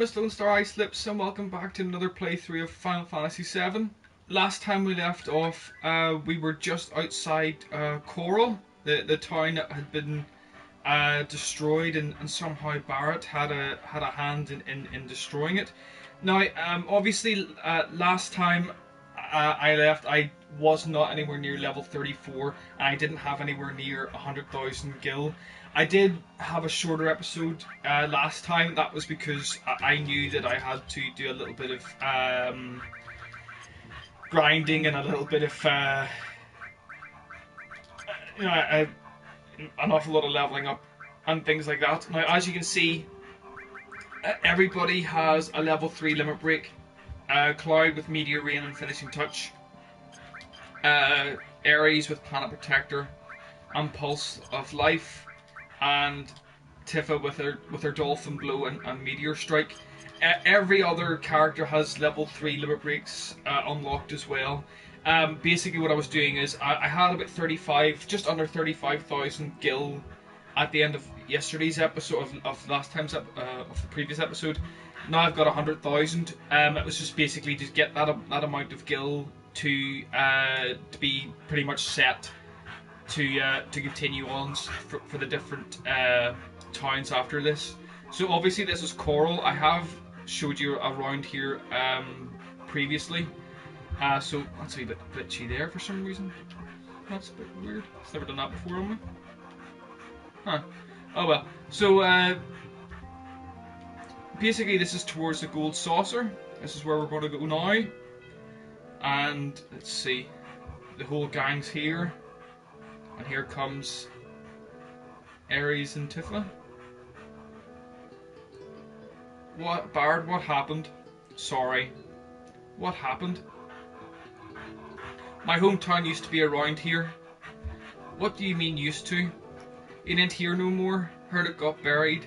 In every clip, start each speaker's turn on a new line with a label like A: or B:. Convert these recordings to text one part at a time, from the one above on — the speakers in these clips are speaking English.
A: Lone Star Ice Lips, and welcome back to another playthrough of Final Fantasy VII. Last time we left off, we were just outside Coral, the town that had been destroyed, and somehow Barrett had a hand in destroying it. Now, obviously, last time I left, I was not anywhere near level 34, and I didn't have anywhere near 100,000 gil. I did have a shorter episode last time. That was because I knew that I had to do a little bit of grinding and a little bit of an awful lot of leveling up and things like that. Now, as you can see, everybody has a level 3 limit break. Cloud with Meteor Rain and Finishing Touch. Ares with Planet Protector and Pulse of Life. And Tifa with her Dolphin Blow and Meteor Strike. Every other character has level 3 limit breaks unlocked as well. Basically what I was doing is I had about 35, just under 35,000 gil at the end of yesterday's episode of last time's of the previous episode. Now I've got 100,000. It was just basically to get that amount of gil to be pretty much set to continue on for the different towns after this. So obviously this is Coral. I have showed you around here previously. So that's a bit glitchy there for some reason. That's a bit weird. It's never done that before on me. Huh. Oh well. So basically this is towards the gold saucer. This is where we're going to go now. And let's see. The whole gang's here. And here comes Ares and Tifa. What, Bard, what happened? Sorry. What happened? My hometown used to be around here. What do you mean used to? It ain't here no more. Heard it got buried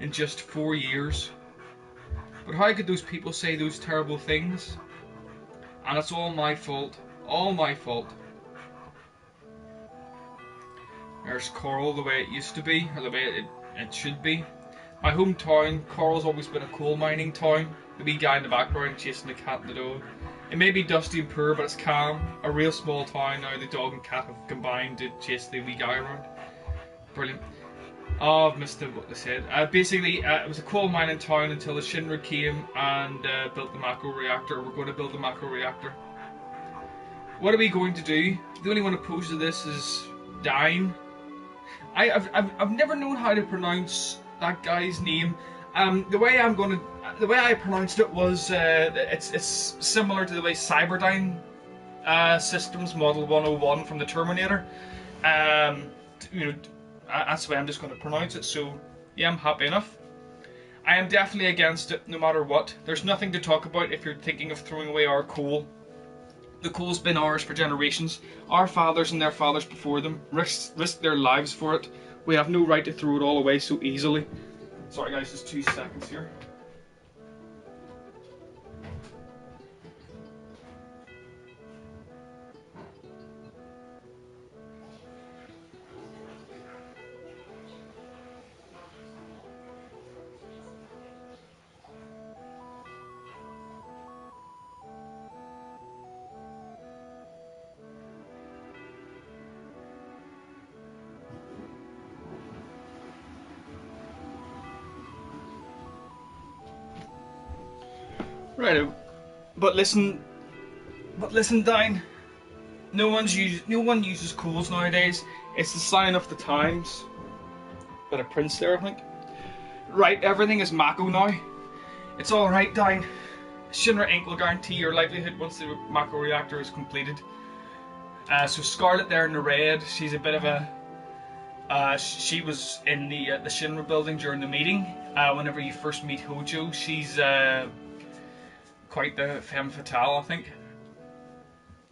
A: in just 4 years. But how could those people say those terrible things? And it's all my fault. All my fault. There's Coral the way it used to be, or the way it should be. My hometown, Coral's always been a coal mining town. The wee guy in the background chasing the cat and the dog. It may be dusty and poor, but it's calm. A real small town now. The dog and cat have combined to chase the wee guy around. Brilliant. Oh, I've missed what they said. Basically, it was a coal mining town until the Shinra came and built the macro reactor. We're going to build the macro reactor. What are we going to do? The only one opposed to this is Dine. I've never known how to pronounce that guy's name. The way I pronounced it was it's similar to the way Cyberdyne Systems Model 101 from the Terminator. That's the way I'm just going to pronounce it. So yeah, I'm happy enough. I am definitely against it, no matter what. There's nothing to talk about if you're thinking of throwing away our coal. The coal's been ours for generations. Our fathers and their fathers before them risked their lives for it. We have no right to throw it all away so easily. Sorry guys, just 2 seconds here. Right, but listen, Dine. No one uses coals nowadays. It's the sign of the times. Bit of Prince there, I think. Right, everything is Mako now. It's all right, Dine. Shinra Inc. will guarantee your livelihood once the Mako reactor is completed. So Scarlet there in the red, she's a bit of a. She was in the Shinra building during the meeting. Whenever you first meet Hojo, she's quite the femme fatale, I think.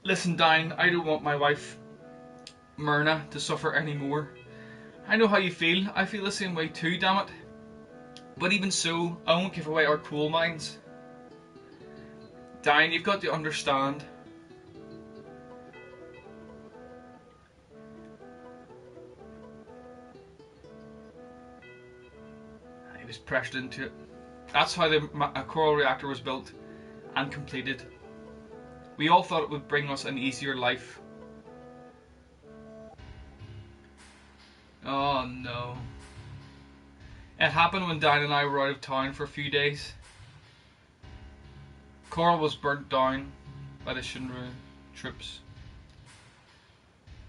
A: Listen, Dine, I don't want my wife, Myrna, to suffer anymore. I know how you feel. I feel the same way too, damn it. But even so, I won't give away our coal mines. Dine, you've got to understand. He was pressured into it. That's how the coral reactor was built and completed. We all thought it would bring us an easier life. Oh no. It happened when Dan and I were out of town for a few days. Coral was burnt down by the Shinra troops.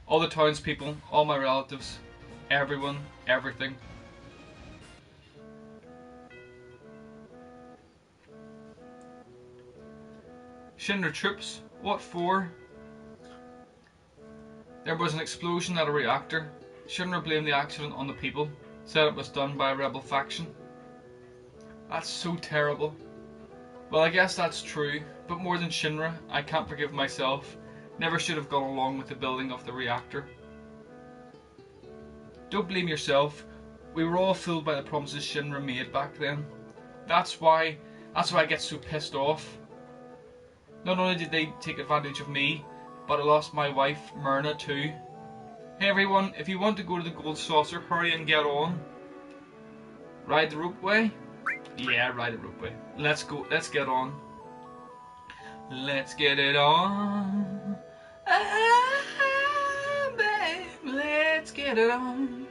A: All the townspeople, all my relatives, everyone, everything. Shinra troops? What for? There was an explosion at a reactor. Shinra blamed the accident on the people, said it was done by a rebel faction. That's so terrible. Well, I guess that's true, but more than Shinra, I can't forgive myself. Never should have gone along with the building of the reactor. Don't blame yourself. We were all fooled by the promises Shinra made back then. That's why I get so pissed off. Not only did they take advantage of me, but I lost my wife, Myrna, too. Hey everyone, if you want to go to the Gold Saucer, hurry and get on. Ride the ropeway? Yeah, ride the ropeway. Let's go, let's get on. Let's get it on. Ah, babe, let's get it on.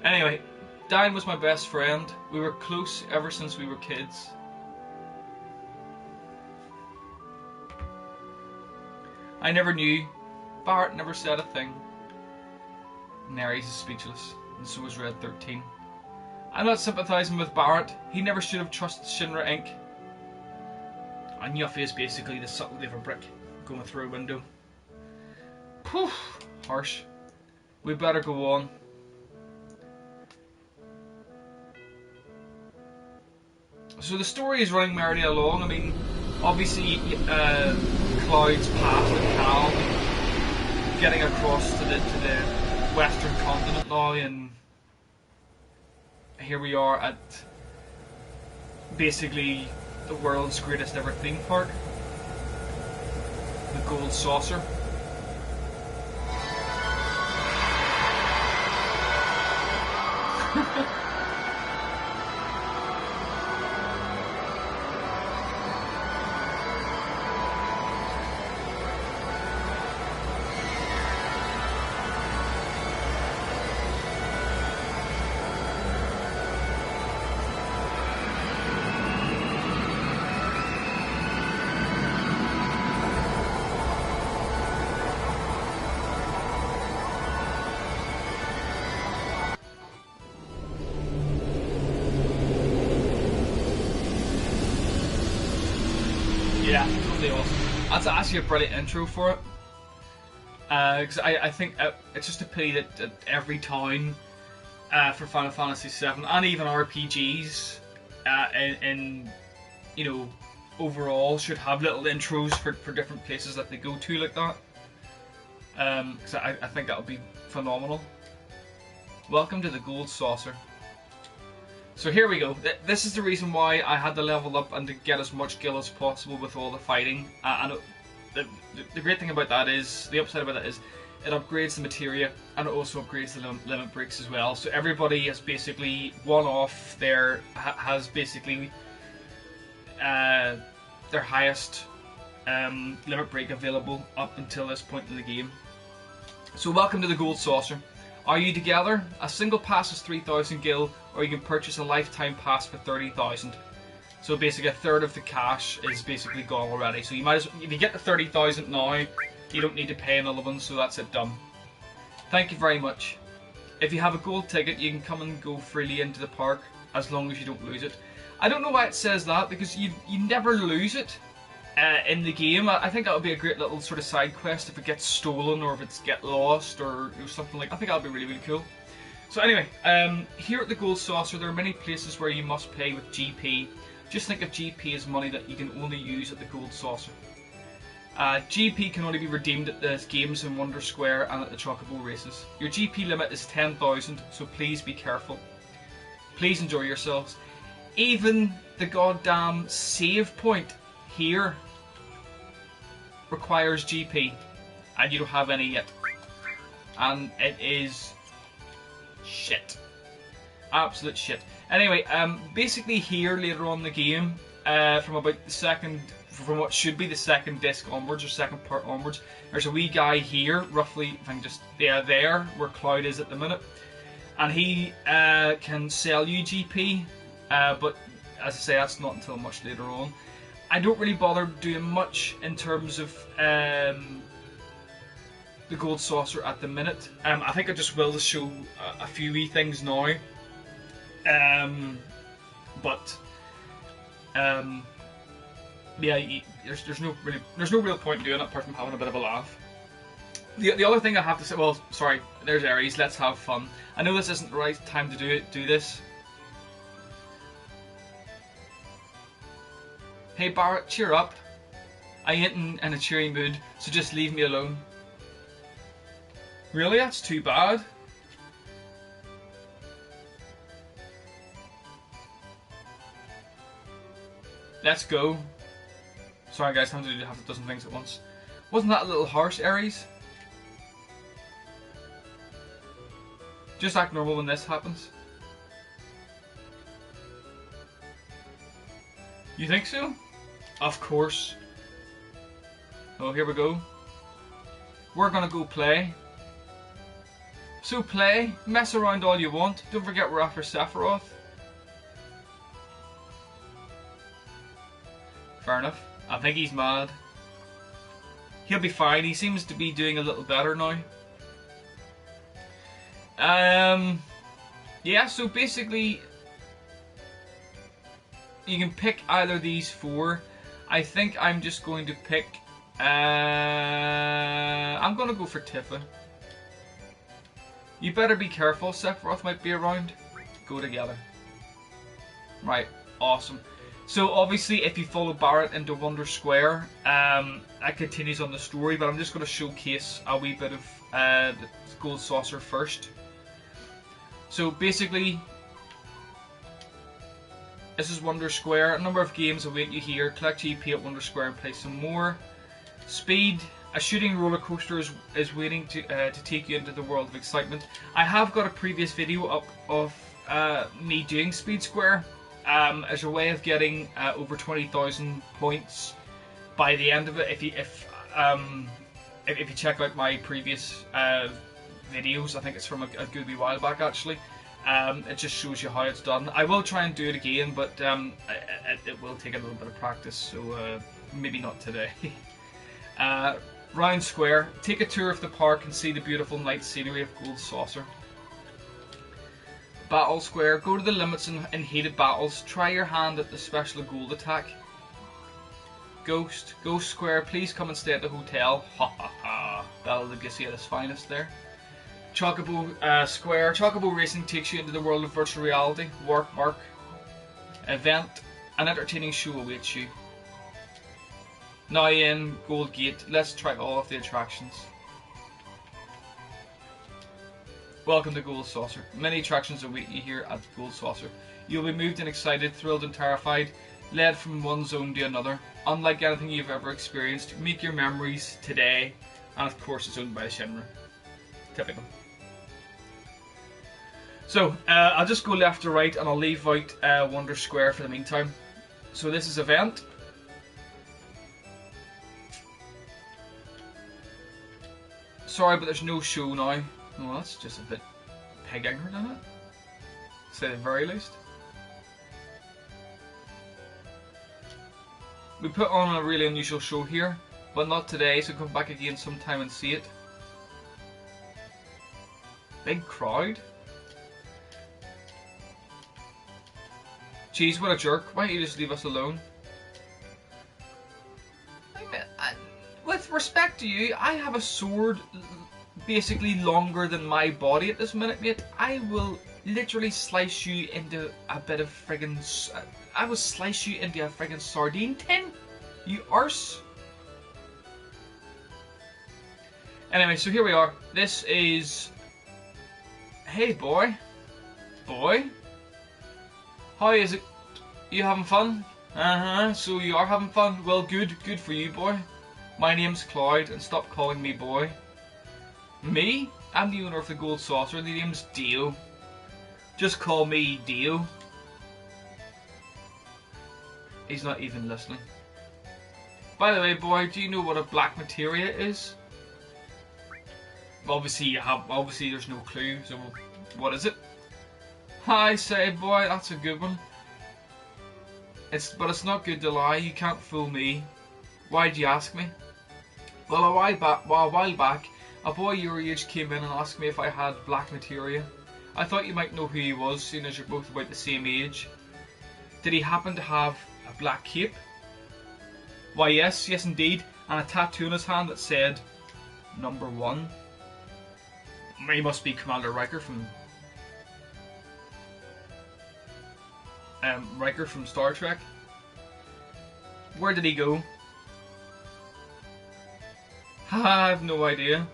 A: Anyway, Dan was my best friend. We were close ever since we were kids. I never knew. Barrett never said a thing. Nerys is speechless, and so is Red 13. I'm not sympathising with Barrett. He never should have trusted Shinra Inc. And Yuffie is basically the subtlety of a brick going through a window. Poof, harsh. We better go on. So the story is running merrily along. I mean, obviously, Cloud's past the canal, getting across to the western continent now, and here we are at basically the world's greatest ever theme park, the Gold Saucer. Yeah, totally awesome. That's actually a brilliant intro for it. Because I think it's just a pity that every town for Final Fantasy VII and even RPGs in you know, overall should have little intros for different places that they go to like that. Because I think that would be phenomenal. Welcome to the Gold Saucer. So here we go. This is the reason why I had to level up and to get as much gil as possible with all the fighting. And the great thing about that is, the upside about that is, it upgrades the materia and it also upgrades the limit breaks as well. So everybody has basically has basically their highest limit break available up until this point in the game. So welcome to the Gold Saucer. Are you together? A single pass is 3,000 gil, or you can purchase a lifetime pass for 30,000. So basically a third of the cash is basically gone already. So you might as well, if you get the 30,000 now, you don't need to pay another one, so that's it done. Thank you very much. If you have a gold ticket, you can come and go freely into the park, as long as you don't lose it. I don't know why it says that, because you never lose it in the game. I think that would be a great little sort of side quest if it gets stolen or if it's get lost or something like that. I think that would be really, really cool. So anyway, here at the Gold Saucer there are many places where you must pay with GP. Just think of GP as money that you can only use at the Gold Saucer. GP can only be redeemed at the Games in Wonder Square and at the Chocobo races. Your GP limit is 10,000, so please be careful. Please enjoy yourselves. Even the goddamn save point here requires GP, and you don't have any yet. And it is shit. Absolute shit. Anyway, basically here later on in the game, from about the second, from what should be the second disc onwards or second part onwards, there's a wee guy here, roughly, if I can just, yeah, there, where Cloud is at the minute, and he can sell you GP, but as I say, that's not until much later on. I don't really bother doing much in terms of the Gold Saucer at the minute. I think I just will to show a few wee things now. Yeah, there's no real point in doing it apart from having a bit of a laugh. The other thing I have to say, well, sorry, there's Ares. Let's have fun. I know this isn't the right time to do this. Hey Barrett, cheer up. I ain't in a cheery mood, so just leave me alone. Really? That's too bad. Let's go. Sorry guys, I'm having to do half a dozen things at once. Wasn't that a little harsh, Ares? Just act normal when this happens. You think so? Of course. Oh, here we go. We're gonna go play. So play, mess around all you want. Don't forget we're after Sephiroth. Fair enough. I think he's mad. He'll be fine. He seems to be doing a little better now. Yeah, so basically you can pick either of these four. I think I'm just going to pick I'm gonna go for Tifa. You better be careful, Sephiroth might be around. Go together. Right, awesome. So obviously if you follow Barrett into Wonder Square, that continues on the story, but I'm just going to showcase a wee bit of the Gold Saucer first. So basically, this is Wonder Square. A number of games await you here. Collect GP at Wonder Square and play some more. Speed. A shooting roller coaster is waiting to take you into the world of excitement. I have got a previous video up of me doing Speed Square as a way of getting over 20,000 points by the end of it. If you check out my previous videos, I think it's from a good wee while back actually. It just shows you how it's done. I will try and do it again, but it will take a little bit of practice, so maybe not today. Round Square. Take a tour of the park and see the beautiful night scenery of Gold Saucer. Battle Square. Go to the limits in heated battles. Try your hand at the special gold attack. Ghost Square. Please come and stay at the hotel. Ha ha ha. Bella Lugosi at its finest there. Chocobo Square. Chocobo Racing takes you into the world of virtual reality. Work. Event. An entertaining show awaits you. Now in Gold Gate, let's try all of the attractions. Welcome to Gold Saucer. Many attractions await you here at Gold Saucer. You'll be moved and excited, thrilled and terrified, led from one zone to another. Unlike anything you've ever experienced, make your memories today, and of course it's owned by Shinra. Typical. So, I'll just go left to right and I'll leave out Wonder Square for the meantime. So this is Event. Sorry, but there's no show now. Oh, that's just a bit peg-ignorant, isn't it? To say the very least. We put on a really unusual show here, but not today, so come back again sometime and see it. Big crowd. Jeez, what a jerk. Why don't you just leave us alone? With respect to you, I have a sword basically longer than my body at this minute, mate. I will literally slice you into a bit of friggin' I will slice you into a friggin' sardine tin, you arse. Anyway, so here we are. This is... Hey boy. Boy. How is it? You having fun? So you are having fun? Well, good for you, boy. My name's Cloud, and stop calling me boy. Me? I'm the owner of the Gold Saucer, the name's Dio. Just call me Dio. He's not even listening. By the way, boy, do you know what a black materia is? Obviously, there's no clue. So, what is it? I say, boy, that's a good one. But it's not good to lie. You can't fool me. Why'd you ask me? Well, a while back, a boy your age came in and asked me if I had black materia. I thought you might know who he was, seeing as you're both about the same age. Did he happen to have a black cape? Why, yes indeed, and a tattoo on his hand that said, Number 1. He must be Commander Riker from Star Trek. Where did he go? I have no idea.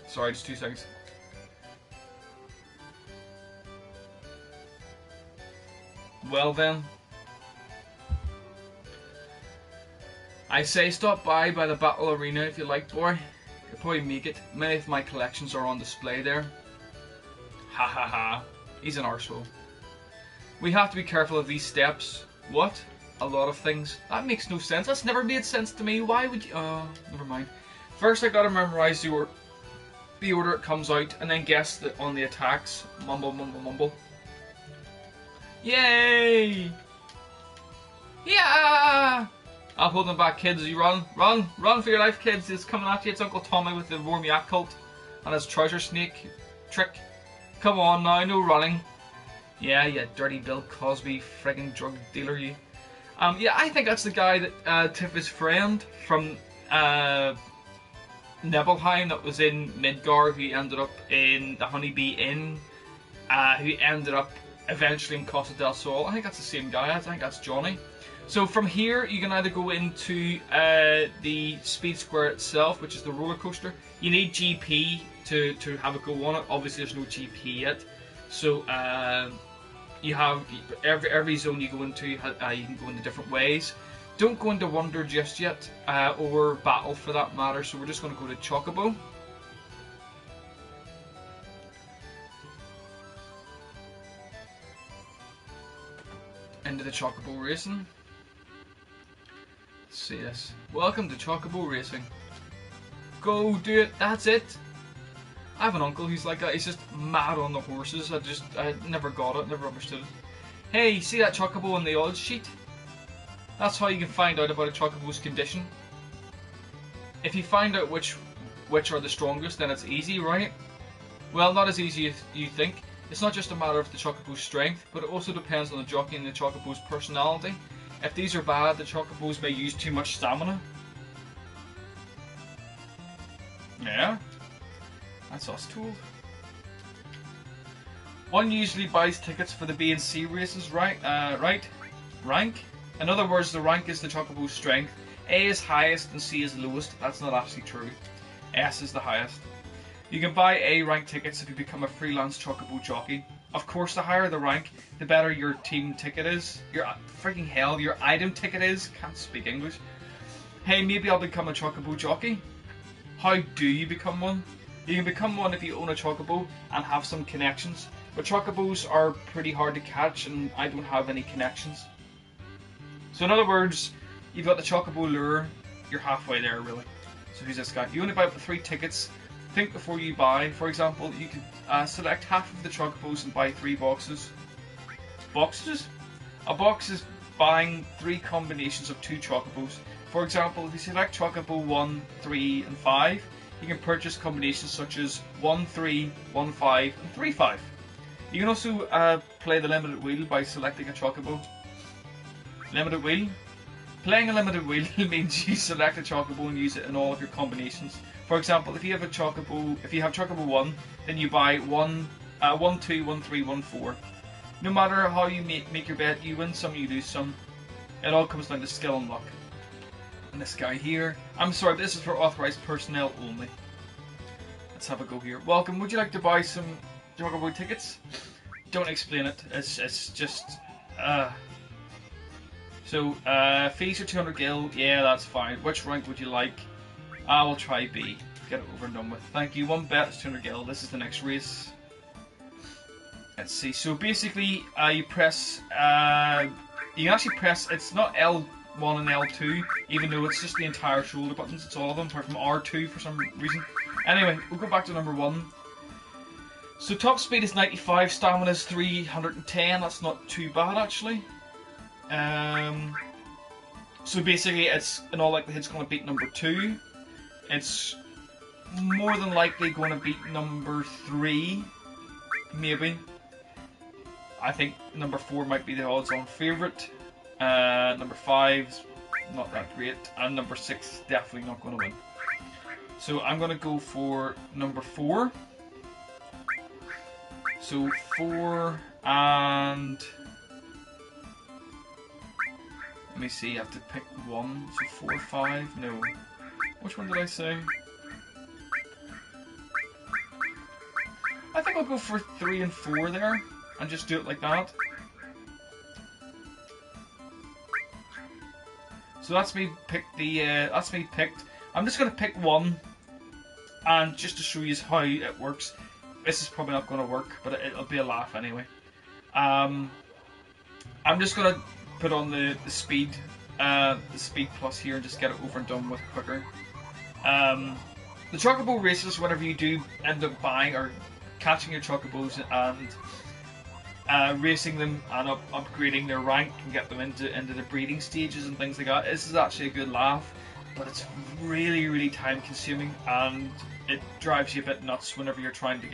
A: Sorry, just 2 seconds. Well then, I say stop by the battle arena if you like, boy. You'll probably make it. Many of my collections are on display there. Ha ha ha. He's an arsehole. We have to be careful of these steps. What? A lot of things. That makes no sense. That's never made sense to me. Why would you... Oh, never mind. First I gotta memorize the order it comes out, and then guess on the attacks. Mumble, mumble, mumble. Yay! Yeah! I'll hold them back, kids. You run for your life, kids. It's coming at you. It's Uncle Tommy with the Warm Yak cult and his trouser snake trick. Come on now, no running. Yeah, you dirty Bill Cosby friggin' drug dealer, you. Yeah, I think that's the guy that Tiff's friend from Nibelheim that was in Midgard, who ended up in the Honeybee Inn, who ended up eventually in Costa del Sol. I think that's the same guy. I think that's Johnny. So from here, you can either go into the Speed Square itself, which is the roller coaster. You need GP to have a go on it. Obviously, there's no GP yet. So you have every zone you go into, you can go into different ways. Don't go into Wonder just yet, or Battle for that matter. So we're just going to go to Chocobo. Into the Chocobo Racing. Let's see this. Welcome to Chocobo Racing. Go do it. That's it. I have an uncle who's like that. He's just mad on the horses. I never got it. Never understood it. Hey, see that Chocobo on the odds sheet? That's how you can find out about a Chocobo's condition. If you find out which are the strongest, then it's easy, right? Well, not as easy as you think. It's not just a matter of the Chocobo's strength, but it also depends on the jockey and the Chocobo's personality. If these are bad, the Chocobos may use too much stamina. Yeah, that's us told. One usually buys tickets for the B and C races, right? Rank. In other words, the rank is the Chocobo's strength. A is highest and C is lowest. That's not actually true. S is the highest. You can buy A rank tickets if you become a freelance Chocobo jockey. Of course, the higher the rank, the better your team ticket is. Your freaking hell, your item ticket is. Can't speak English. Hey, maybe I'll become a Chocobo jockey. How do you become one? You can become one if you own a Chocobo and have some connections. But Chocobos are pretty hard to catch, and I don't have any connections. So in other words, you've got the Chocobo lure. You're halfway there, really. So who's this guy? You only buy up to 3 tickets. Think before you buy. For example, you could select half of the Chocobos and buy 3 boxes. Boxes? A box is buying 3 combinations of 2 Chocobos. For example, if you select Chocobo 1, 3 and 5, you can purchase combinations such as 1, 3, 1, 5 and 3, 5. You can also play the limited wheel by selecting a Chocobo. Limited wheel? Playing a limited wheel means you select a Chocobo and use it in all of your combinations. For example, if you have Chocobo 1, then you buy 1, 2, 1, 3, 1, 4. No matter how you make your bet, you win some, you lose some. It all comes down to skill and luck. And this guy here, I'm sorry, but this is for authorized personnel only. Let's have a go here. Welcome, would you like to buy some Chocobo tickets? Don't explain it, it's just... So, fees are 200 gil, yeah, that's fine. Which rank would you like? I will try B. Get it over and done with. Thank you. 1 bet is 200 gil. This is the next race. let's see. So basically, you press. You can actually press. It's not L1 and L2, even though it's just the entire shoulder buttons. It's all of them, apart from R2 for some reason. Anyway, we'll go back to number 1. So top speed is 95, stamina is 310. That's not too bad actually. So basically, it's in all likelihood it's going to beat number 2. It's more than likely going to beat number 3, maybe. I think number 4 might be the odds-on favourite. Number 5's not that great, and number 6 is definitely not going to win. So I'm going to go for number 4. So 4 and... Let me see, I have to pick one. So 4 or 5? No. Which one did I say? I think I'll go for 3 and 4 there, and just do it like that. So that's me picked the. That's me picked. I'm just gonna pick one, and just to show you how it works. This is probably not gonna work, but it'll be a laugh anyway. I'm just gonna put on the speed plus here, and just get it over and done with quicker. The chocobo races, whenever you do end up buying or catching your chocobos and racing them and upgrading their rank and get them into the breeding stages and things like that, this is actually a good laugh, but it's really, really time consuming, and it drives you a bit nuts whenever you're trying to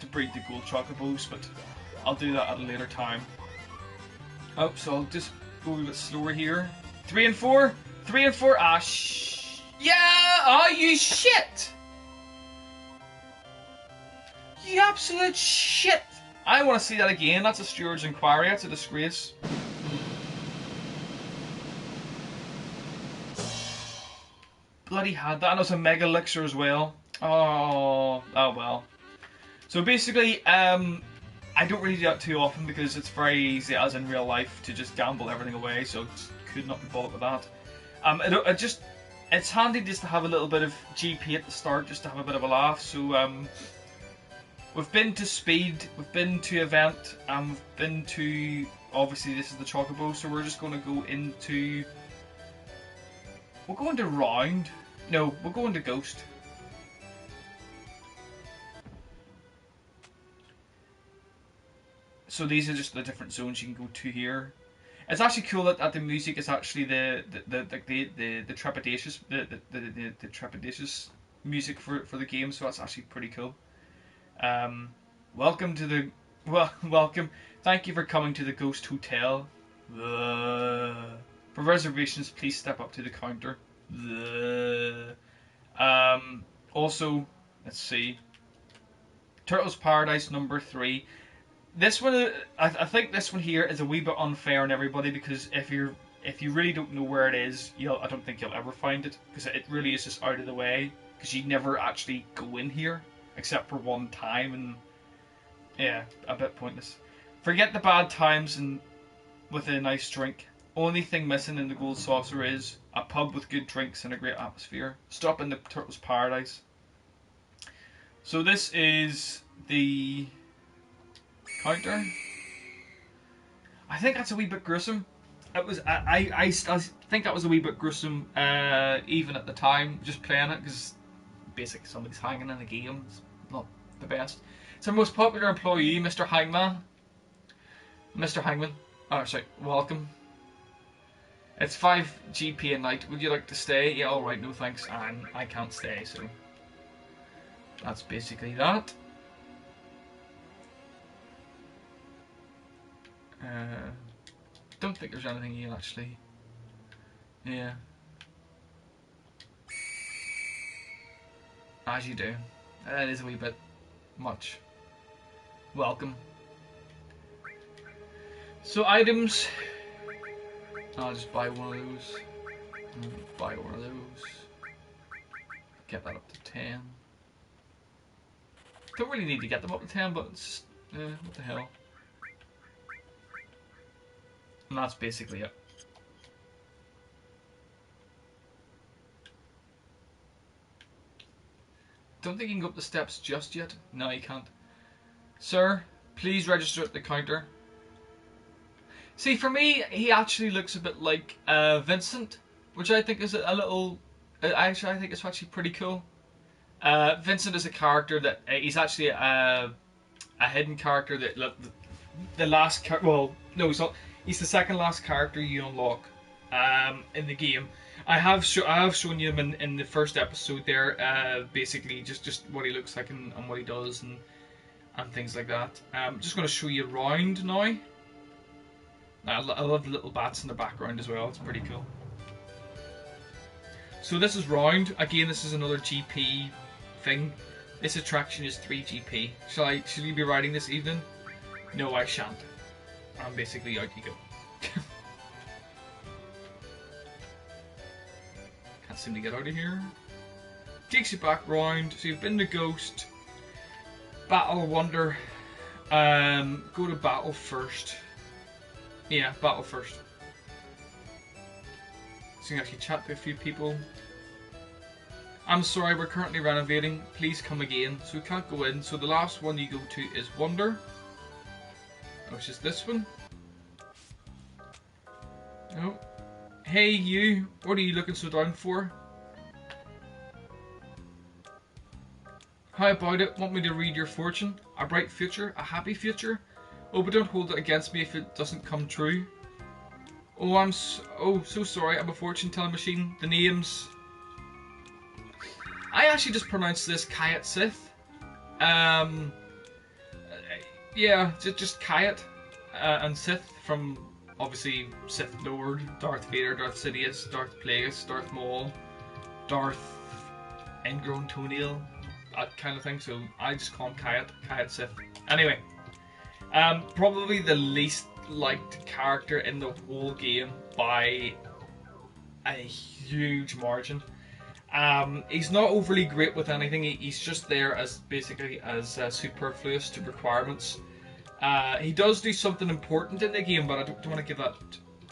A: breed the gold chocobos, but I'll do that at a later time. Oh, so I'll just go a bit slower here. 3 and 4? 3 and 4? Ah, yeah! Oh, you shit! You absolute shit! I want to see that again. That's a steward's inquiry. That's a disgrace. Bloody had that. And it was a mega elixir as well. Oh well. So basically, I don't really do that too often because it's very easy, as in real life, to just gamble everything away. So could not be bothered with that. It's handy just to have a little bit of GP at the start, just to have a bit of a laugh. So we've been to speed, we've been to event, and we've been to, obviously this is the chocobo. So we're just going to go into. We'll go into round. No, we'll go into ghost. So these are just the different zones you can go to here. It's actually cool that the music is actually the trepidatious the trepidatious music for the game. So that's actually pretty cool. Welcome to the welcome. Thank you for coming to the Ghost Hotel. For reservations, please step up to the counter. Also, let's see. Turtles Paradise number 3. This one, I think this one here is a wee bit unfair on everybody, because if you really don't know where it is, I don't think you'll ever find it, because it really is just out of the way, because you never actually go in here except for one time, and yeah, a bit pointless. Forget the bad times and with a nice drink. Only thing missing in the Gold Saucer is a pub with good drinks and a great atmosphere. Stop in the Turtles Paradise. So this is the counter. I think that's a wee bit gruesome. It was. I think that was a wee bit gruesome, even at the time, just playing it, because basically somebody's hanging in a game. It's not the best. It's our most popular employee, Mr. Hangman. Mr. Hangman. Oh, sorry. Welcome. It's 5 GP a night. Would you like to stay? Yeah, alright, no thanks. And I can't stay, so that's basically that. Don't think there's anything here actually. Yeah. As you do. That is a wee bit much. Welcome. So items. I'll just buy one of those. Buy one of those. Get that up to 10. Don't really need to get them up to 10, but it's, what the hell. And that's basically it. Don't think you can go up the steps just yet. No, you can't. Sir, Please register at the counter. See, for me, he actually looks a bit like Vincent, which I think is a little. I think it's actually pretty cool. Vincent is a character that he's actually a hidden character that the last well, no, he's not. He's the second last character you unlock in the game. I have shown you him in the first episode there. Basically, just what he looks like and what he does and things like that. I'm just going to show you around now. I love the little bats in the background as well. It's pretty cool. So this is round. Again, this is another GP thing. This attraction is 3 GP. Should you be riding this evening? No, I shan't. I'm basically out you go. Can't seem to get out of here. Takes you back round. So you've been to Ghost. Battle Wonder. Go to Battle first. Yeah, Battle first. So you can actually chat to a few people. I'm sorry, we're currently renovating. Please come again. So we can't go in. So the last one you go to is Wonder. Which is this one. Oh. Hey you, what are you looking so down for? How about it? Want me to read your fortune? A bright future? A happy future? Oh, but don't hold it against me if it doesn't come true. Oh, so sorry. I'm a fortune telling machine. The names. I actually just pronounced this Kayat Sith. Yeah, just Kayat and Sith from obviously Sith Lord, Darth Vader, Darth Sidious, Darth Plagueis, Darth Maul, Darth Ingrown Toenail, that kind of thing. So I just call him Kayat Sith. Anyway. Probably the least liked character in the whole game by a huge margin. He's not overly great with anything. He's just there as basically as superfluous to requirements. He does do something important in the game, but I don't want to give that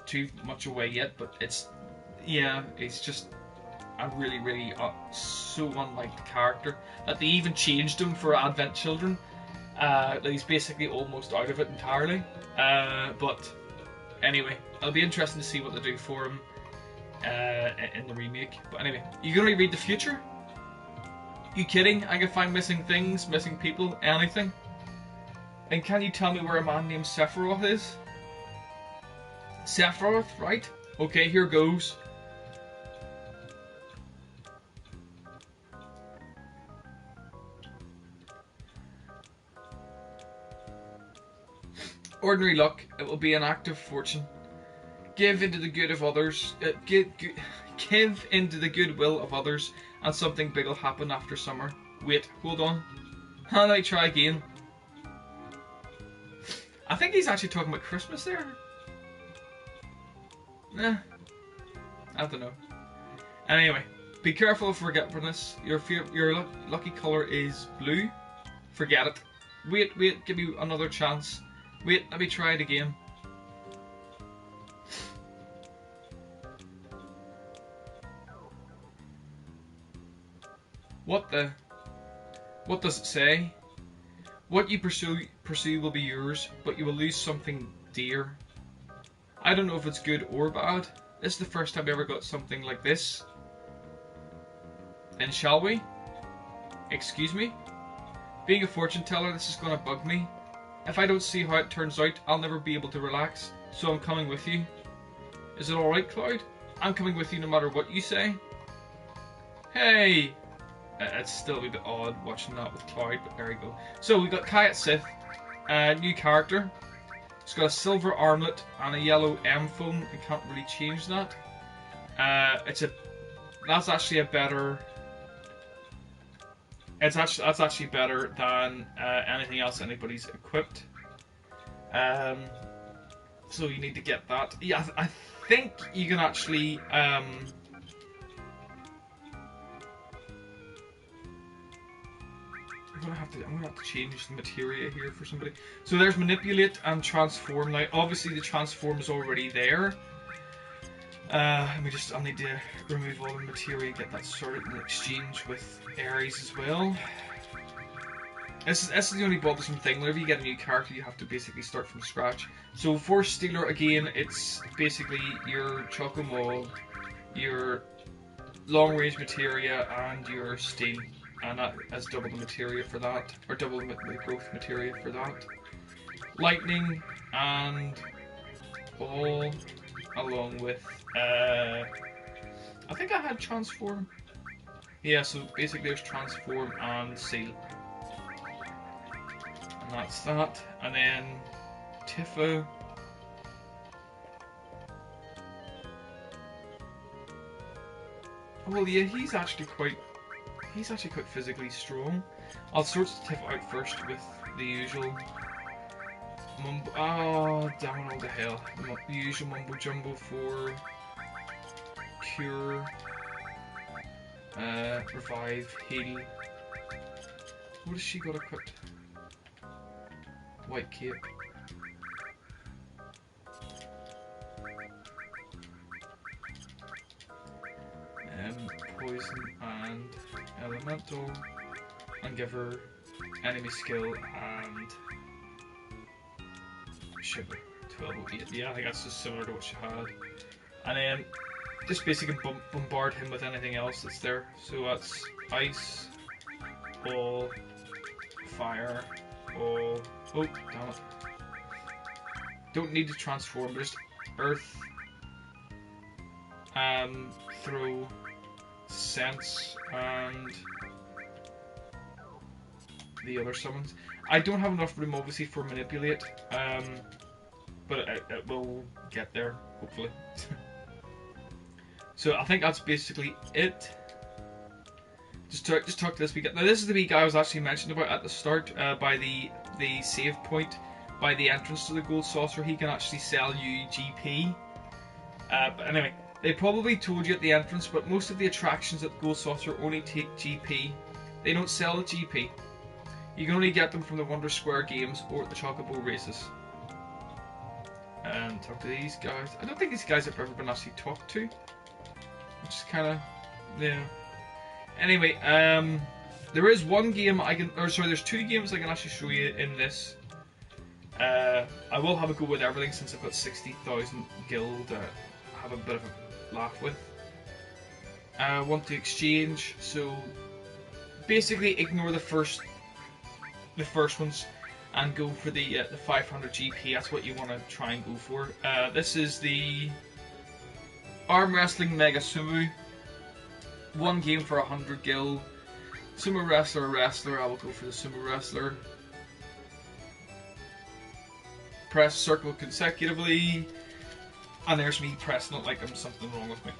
A: too much away yet. But it's just a really so unliked character that they even changed him for Advent Children. He's basically almost out of it entirely. But anyway, it'll be interesting to see what they do for him in the remake. But anyway, you gonna read the future? You kidding? I can find missing things, missing people, anything. And can you tell me where a man named Sephiroth is? Sephiroth, right? Okay, here goes. Ordinary luck, it will be an act of fortune. Give into the good of others. Give into the goodwill of others, and something big will happen after summer. Wait, hold on. Let me try again. I think he's actually talking about Christmas there. I don't know. Anyway, be careful of forgetfulness. Your lucky colour is blue. Forget it. Wait, give me another chance. Wait, let me try it again. What does it say? What you pursue will be yours, but you will lose something dear. I don't know if it's good or bad. This is the first time I ever got something like this. Then shall we? Excuse me? Being a fortune teller, this is gonna bug me. If I don't see how it turns out, I'll never be able to relax, so I'm coming with you. Is it alright, Cloud? I'm coming with you no matter what you say. Hey! It's still a wee bit odd watching that with Cloud, but there we go. So we got Kayat Sith, new character. It's got a silver armlet and a yellow M phone. I can't really change that. That's actually a better. That's actually better than anything else anybody's equipped. So you need to get that. Yeah, I think you can actually. I'm gonna have to change the materia here for somebody. So there's manipulate and transform. Now, obviously the transform is already there. I'll need to remove all the materia, get that sorted and exchange with Ares as well. This is the only bothersome thing. Whenever you get a new character, you have to basically start from scratch. So for Stealer, again, it's basically your Choco Mold, your long range materia, and your steel. And that has double the materia for that, or double the growth materia for that. Lightning, and all along with, I think I had Transform. Yeah, so basically there's Transform and Seal. And that's that. And then Tifa. Well, yeah, he's actually quite physically strong. I'll sort Tifa out first with the usual mumbo. Oh, damn it all to hell! The usual mumbo jumbo for cure, revive, heal. What has she got equipped? White cape. Poison and elemental, and give her enemy skill and shiver. 1208. Yeah, I think that's just similar to what she had. And then just basically bombard him with anything else that's there. So that's ice, ball, fire, ball. Oh, damn it. Don't need to transform, just earth, throw, sense, and the other summons. I don't have enough room obviously for manipulate, but it will get there, hopefully. So I think that's basically it. Just talk to this wee guy. Now this is the wee guy I was actually mentioned about at the start, by the save point, by the entrance to the gold saucer. He can actually sell you GP. But anyway, they probably told you at the entrance, but most of the attractions at the gold saucer only take GP. They don't sell the GP. You can only get them from the Wonder Square games or at the Chocobo races. And talk to these guys. I don't think these guys have ever been actually talked to, which is kind of, yeah. Anyway, there is one game I can, or sorry, there's two games I can actually show you in this. I will have a go with everything since I've got 60,000 gil to have a bit of a laugh with. I want to exchange, so basically ignore the first ones and go for the 500 GP. That's what you want to try and go for. This is the Arm Wrestling Mega Sumo. One game for 100 gil. Sumo Wrestler, I will go for the Sumo Wrestler. Press circle consecutively. And there's me pressing it like there's something wrong with me.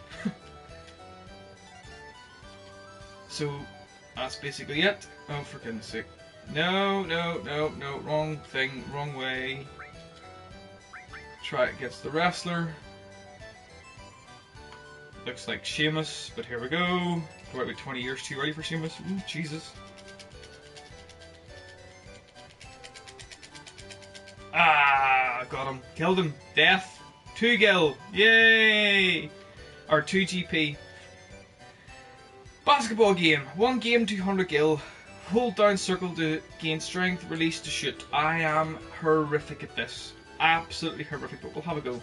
A: So, that's basically it. Oh, for goodness sake. No, wrong thing, wrong way. Try it against the wrestler. Looks like Sheamus, but here we go. We're about 20 years too early for Sheamus. Ooh, Jesus. Ah, got him. Killed him. Death. 2 gil. Yay! Or 2 GP. Basketball game. 1 game, 200 gil. Hold down circle to gain strength, release to shoot. I am horrific at this. Absolutely horrific, but we'll have a go.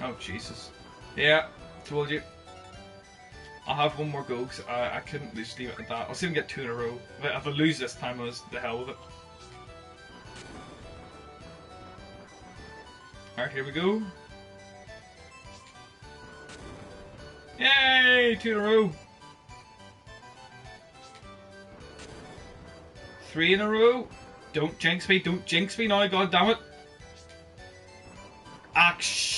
A: Oh, Jesus. Yeah, told you. I'll have one more go because I couldn't just leave it at that. I'll see if I can get 2 in a row. If I lose this time, I was the hell with it. Alright, here we go. Yay! 2 in a row. 3 in a row. Don't jinx me. Don't jinx me now, god damn it. Action.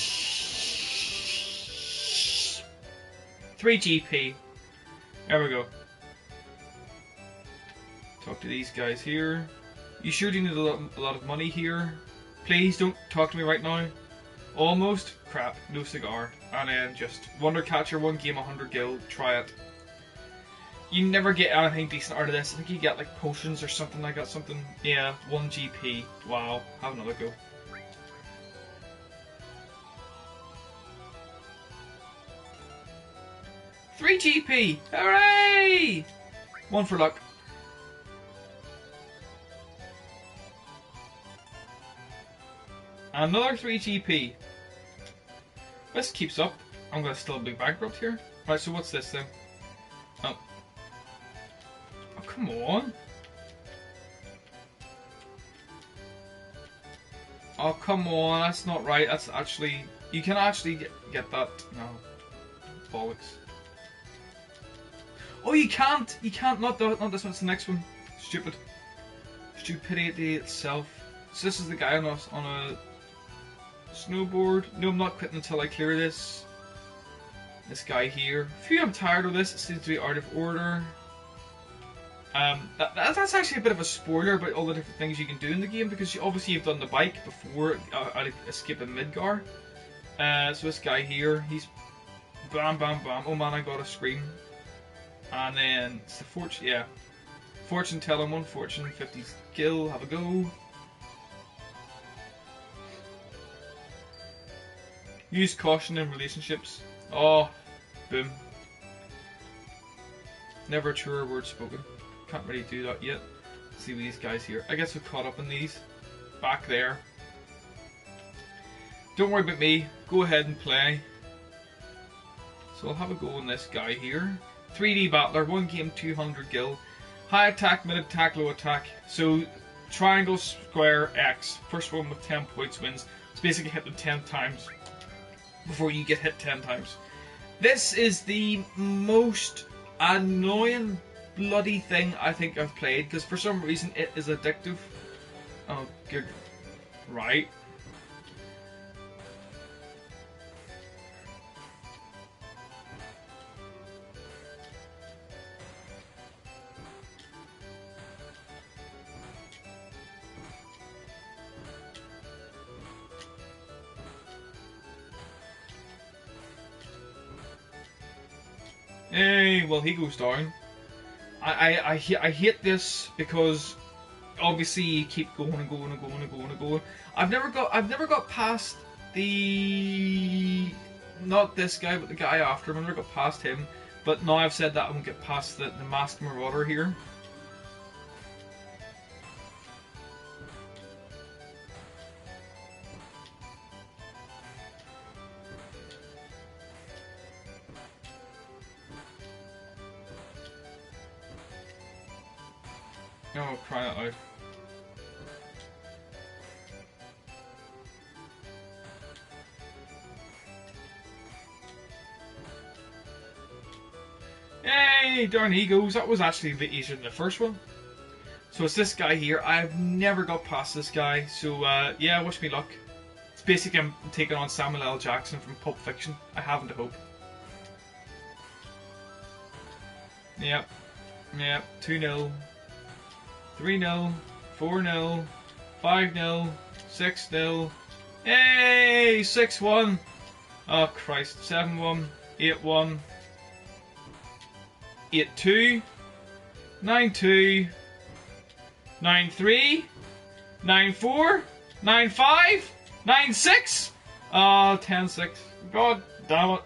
A: 3 GP. There we go. Talk to these guys here. You sure do need a lot of money here. Please don't talk to me right now. Almost. Crap. No cigar. And then just Wonder Catcher, 1 game, 100 gil. Try it. You never get anything decent out of this. I think you get like potions or something like that. Something. Yeah. 1 GP. Wow. Have another go. 3 GP! Hooray! 1 for luck. Another 3 GP. This keeps up. I'm gonna still be bankrupt here. Right, so what's this then? Oh. Oh, come on. Oh, come on. That's not right. That's actually... You can actually get that. No. Bollocks. Oh, you can't! You can't. Not this one. It's the next one. Stupid. Stupidity itself. So this is the guy on a snowboard. No, I'm not quitting until I clear this. This guy here. Phew, I'm tired of this. It seems to be out of order. That's actually a bit of a spoiler about all the different things you can do in the game, because obviously you've done the bike before escaping Midgar. So this guy here, he's bam, bam, bam. Oh man, I got a scream. And then it's the fortune, yeah. Fortune telling, 1 fortune, 50 skill, have a go. Use caution in relationships. Oh, boom. Never a truer word spoken. Can't really do that yet. Let's see with these guys here. I guess we're caught up in these. Back there. Don't worry about me. Go ahead and play. So I'll have a go on this guy here. 3D battler, 1 game, 200 gil. High attack, mid attack, low attack. So triangle, square, X. First one with 10 points wins. It's basically hit them 10 times before you get hit 10 times. This is the most annoying bloody thing I think I've played, because for some reason it is addictive. Oh, good. Right. Hey, well, he goes down. I hate this because obviously you keep going and going and going and going and going. I've never got past the, not this guy but the guy after him. I've never got past him, but now I've said that I won't get past the masked marauder here. Oh, cry that out. Yay! Darn egos. That was actually a bit easier than the first one. So it's this guy here. I've never got past this guy. So yeah, wish me luck. It's basically I'm taking on Samuel L. Jackson from Pulp Fiction. I haven't a hope. Yep. Yep. 2-0. 3-0, 4-0, 5-0, 6-0. Yay! 6-1. Oh Christ. 7-1, 8-1, 8-2, 9-2, 9-3, 9-4, 9-5, 9-6. Oh, 10-6. God damn it.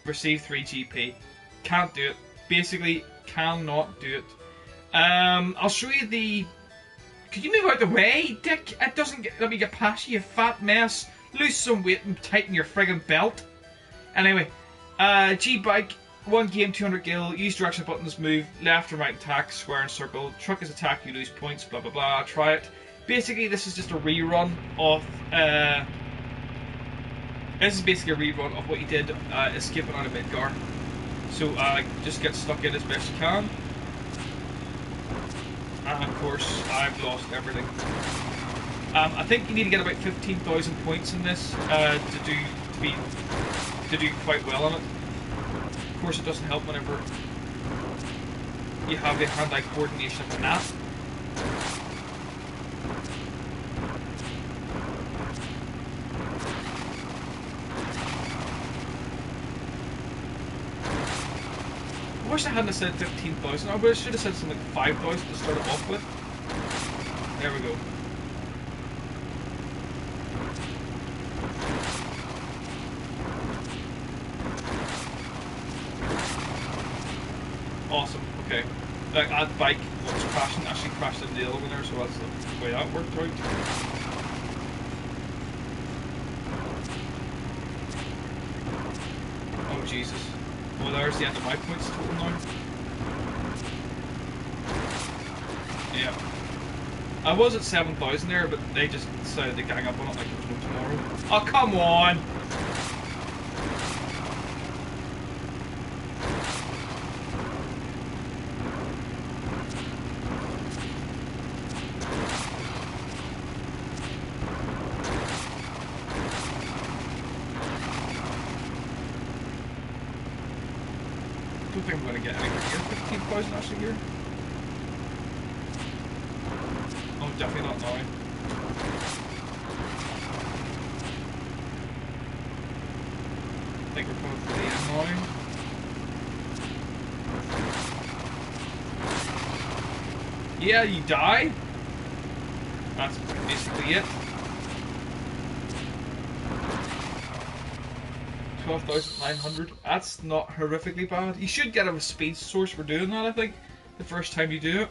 A: Receive 3 GP. Can't do it. Basically, cannot do it. I'll show you the... Could you move out the way, Dick? It doesn't let me get past you, you fat mess. Lose some weight and tighten your friggin' belt. Anyway, G-Bike, 1 game, 200 gil. Use direction buttons, move left and right attack, square and circle. Truck is attack, you lose points, blah blah blah. Try it. Basically, this is just a rerun of... this is basically a rerun of what you did escaping out of Midgar. So just get stuck in as best you can. And of course, I've lost everything. I think you need to get about 15,000 points in this to do quite well on it. Of course, it doesn't help whenever you have the hand-eye coordination of the nap. I wish I hadn't said 15,000. I should have said something like 5,000 to start it off with. There we go. Awesome. Okay. That bike was crashing, actually crashed into the other one there, so that's the way that worked out. Oh Jesus. Well, there's the end of my points total now. Yeah. I was at 7,000 there, but they just decided to gang up on it like there was no tomorrow. Oh, come on! I don't think I'm going to get anywhere near 15,000 actually here. Oh, definitely not now. I think we're coming for the end now. Yeah, you die. That's basically it. 12,900. That's not horrifically bad. You should get a speed source for doing that, I think, the first time you do it.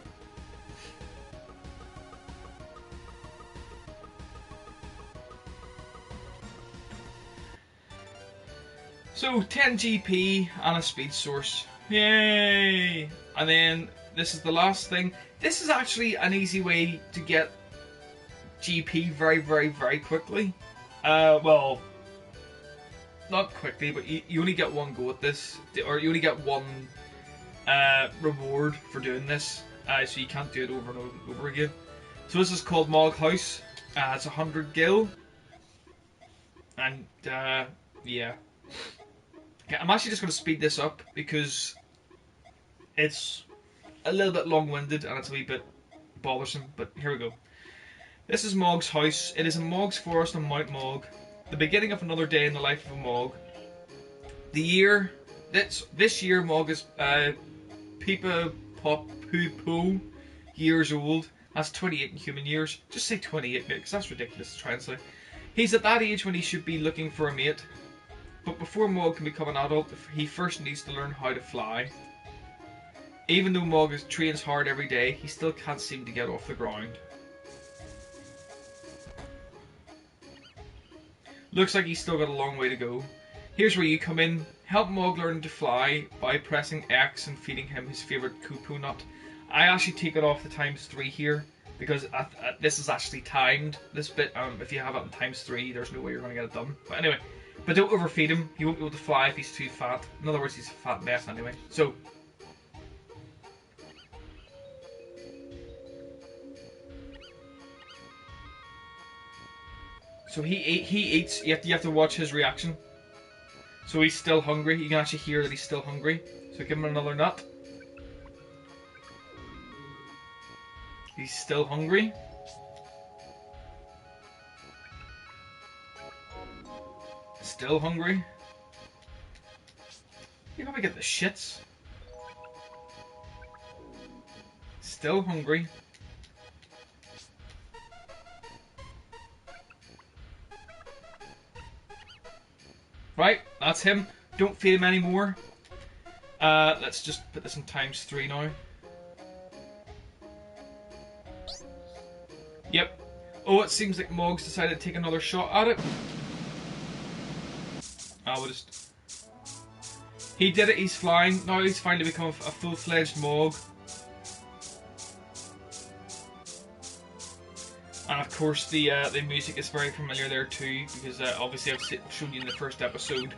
A: So 10 GP and a speed source. Yay! And then this is the last thing. This is actually an easy way to get GP very, very, very quickly. Well, not quickly, but you only get one go at this, or you only get one reward for doing this, so you can't do it over and over again. So this is called Mog House. It's 100 gil, and yeah. Okay, I'm actually just going to speed this up because it's a little bit long-winded and it's a wee bit bothersome, but here we go. This is Mog's house. It is in Mog's forest on Mount Mog, the beginning of another day in the life of a Mog. The year, this year Mog is Peepa Pop Poo Poo years old. That's 28 in human years. Just say 28, mate, because that's ridiculous to try and say. He's at that age when he should be looking for a mate. But before Mog can become an adult, he first needs to learn how to fly. Even though Mog trains hard every day, he still can't seem to get off the ground. Looks like he's still got a long way to go. Here's where you come in. Help Mog learn to fly by pressing X and feeding him his favourite Kupo nut. I actually take it off the ×3 here, because this is actually timed, this bit. If you have it on ×3, there's no way you're going to get it done. But anyway. But don't overfeed him, he won't be able to fly if he's too fat. In other words, he's a fat mess anyway. So he eats, you have to watch his reaction. So he's still hungry, you can actually hear that he's still hungry. So give him another nut. He's still hungry. Still hungry. You probably get the shits. Still hungry. Right, that's him. Don't feed him anymore. Let's just put this in ×3 now. Yep. Oh, it seems like Mog's decided to take another shot at it. We'll just... He did it, he's flying. Now he's finally become a full-fledged Mog. And of course the music is very familiar there too, because obviously I've shown you in the first episode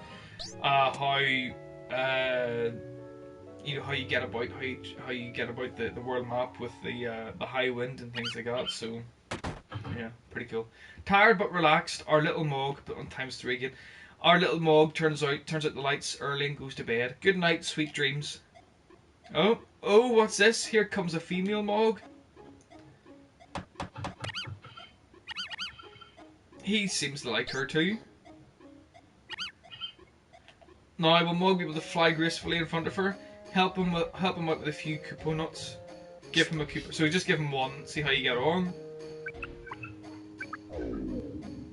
A: how you know, how you get about the world map with the high wind and things like that. So yeah, pretty cool. Tired but relaxed, our little Mog, but on ×3 again. Our little Mog turns out the lights early and goes to bed. Good night, sweet dreams. Oh, what's this? Here comes a female Mog. He seems to like her too. Now, will Mog be able to fly gracefully in front of her? Help him out with a few Kupo nuts. Give him a Kupo. So just give him one. See how you get on.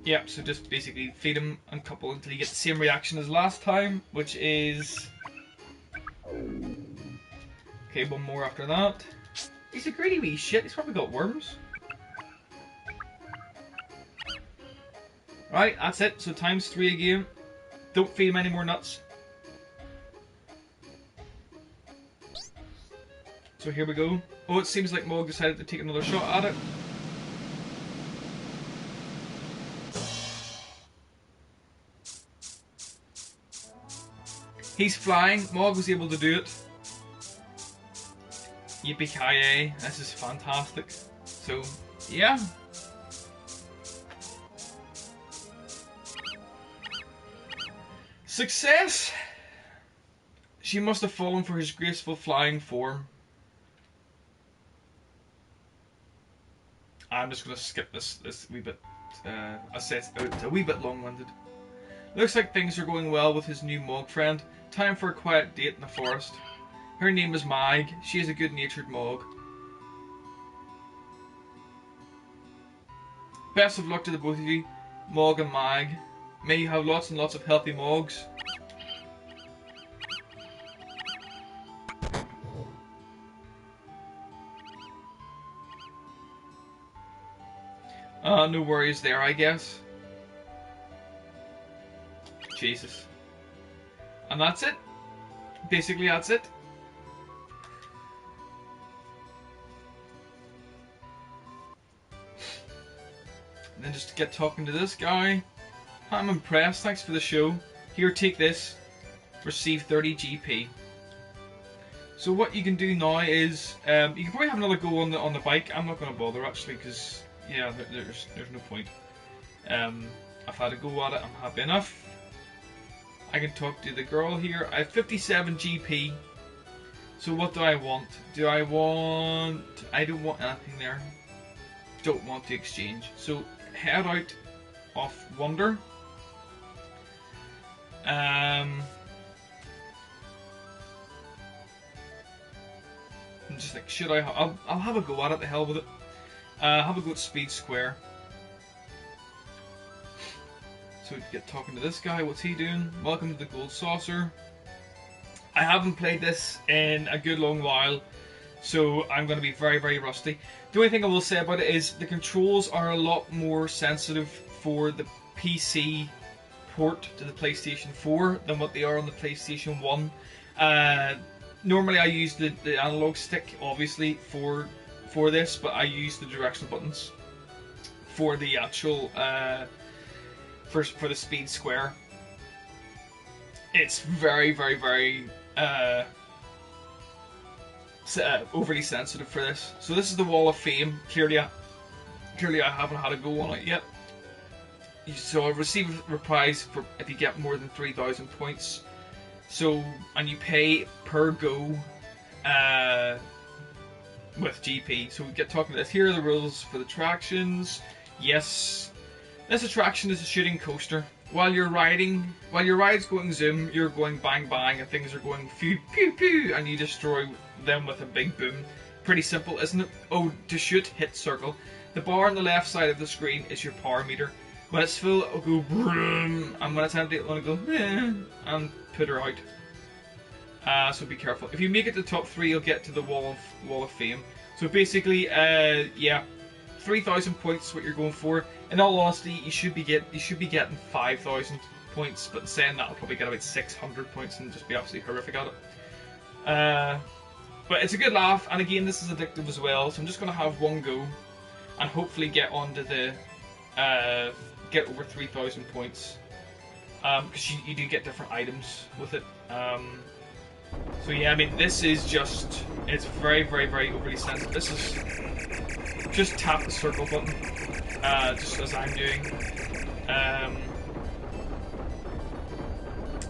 A: Yep. So just basically feed him and couple until you get the same reaction as last time, which is Okay, one more after that. He's a greedy wee shit. He's probably got worms. Right, that's it. So times 3 again. Don't feed him any more nuts. So here we go. Oh, it seems like Mog decided to take another shot at it. He's flying. Mog was able to do it. Yippee-ki-yay. This is fantastic. So, yeah. Success! She must have fallen for his graceful flying form. I'm just going to skip this wee bit. It's a wee bit long-winded. Looks like things are going well with his new Mog friend. Time for a quiet date in the forest. Her name is Mag. She is a good-natured Mog. Best of luck to the both of you, Mog and Mag. May you have lots and lots of healthy Mogs. No worries there, I guess. Jesus. And that's it. Basically, that's it. And then just to get talking to this guy. I'm impressed, thanks for the show. Here, take this. Receive 30 GP. So what you can do now is, you can probably have another go on the bike. I'm not going to bother actually, because yeah, there's no point. I've had a go at it, I'm happy enough. I can talk to the girl here. I have 57 GP. So what do I want? I don't want anything there. Don't want to exchange. So head out of Wonder. I'm just like, should I? I'll have a go at it. The hell with it. Have a go at Speed Square. So we get talking to this guy. What's he doing? Welcome to the Gold Saucer. I haven't played this in a good long while, so I'm going to be very, very rusty. The only thing I will say about it is the controls are a lot more sensitive for the PC port to the PlayStation 4 than what they are on the PlayStation 1. Normally I use the analog stick, obviously, for this, but I use the directional buttons for the actual for the Speed Square. It's very, very, very overly sensitive for this. So this is the Wall of Fame. Clearly I haven't had a go on it yet. So I receive a prize for if you get more than 3,000 points. So, and you pay per go with GP. So we get talking to this. Here are the rules for the attractions. Yes, this attraction is a shooting coaster. While your ride's going zoom, you're going bang bang, and things are going pew pew pew, and you destroy them with a big boom. Pretty simple, isn't it? Oh, to shoot, hit circle. The bar on the left side of the screen is your power meter. When it's full, it'll go broom, and when it's empty, it'll go and put her out. So be careful. If you make it to the top 3, you'll get to the Wall of Fame. So basically, yeah, 3,000 points is what you're going for. In all honesty, you should be getting 5,000 points, but saying that, I'll probably get about 600 points and just be absolutely horrific at it. But it's a good laugh, and again, this is addictive as well. So I'm just going to have one go, and hopefully get onto the get over 3,000 points, because you do get different items with it. So yeah, I mean, this is just, it's very, very, very overly sensitive. This is, just tap the circle button, just as I'm doing.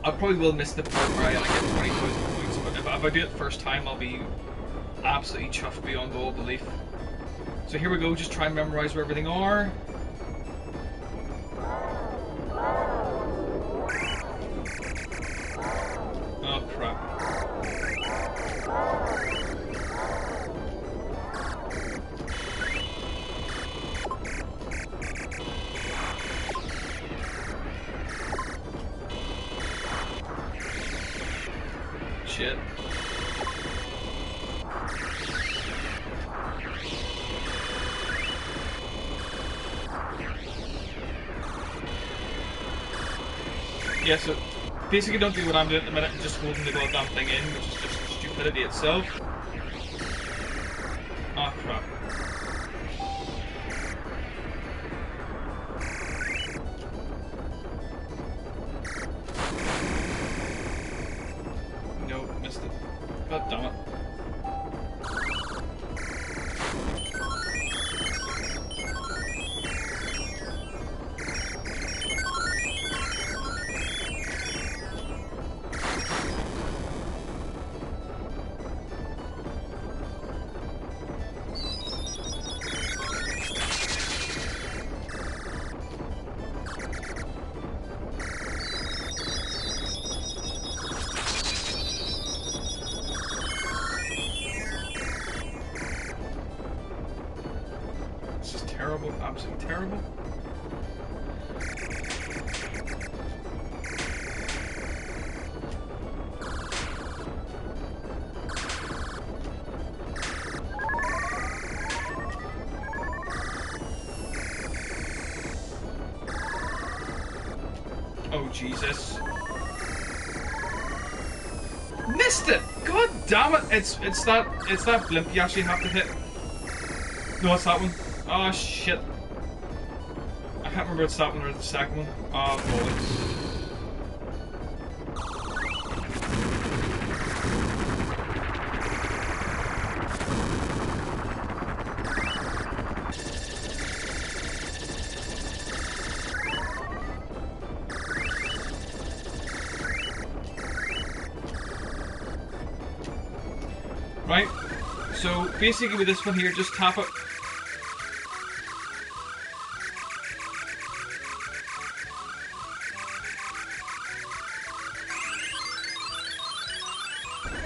A: I probably will miss the part where I get 20,000 points, but if I do it first time, I'll be absolutely chuffed beyond all belief. So here we go, just try and memorize where everything are. Oh crap. Shit. Yeah, so basically don't do what I'm doing at the minute and just holding the goddamn thing in, which is just stupidity itself. Ah, crap. No, missed it. God damn it. This is terrible, absolutely terrible. Oh Jesus. Missed it! God damn it! It's that blimp you actually have to hit. No, it's that one. Oh shit. I can't remember if it's that one or the second one. Oh bollocks. Right, so basically with this one here, just tap it.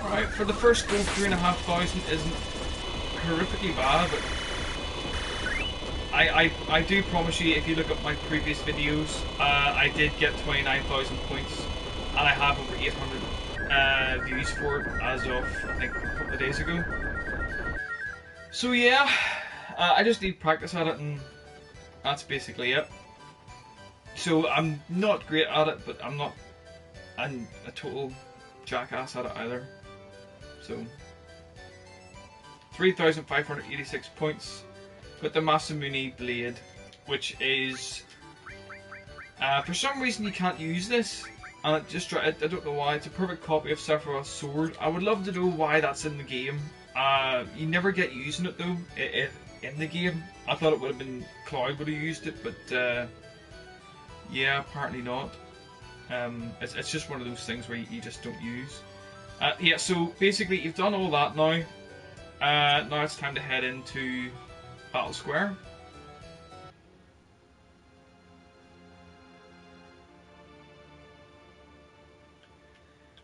A: Alright, for the first go, 3,500 isn't horrifically bad, but I do promise you, if you look at my previous videos, I did get 29,000 points, and I have over 800 views for it as of, I think, a couple of days ago. So yeah, I just need practice at it, and that's basically it. So I'm not great at it, but I'm not a total jackass at it either. So 3,586 points with the Masamune blade, which is for some reason you can't use this, and I don't know why. It's a perfect copy of Sephiroth's sword. I would love to know why that's in the game. You never get using it though in the game. I thought it would have been Cloud would have used it, but yeah, apparently not. It's just one of those things where you just don't use. Yeah, so basically you've done all that now. Now it's time to head into Battle Square.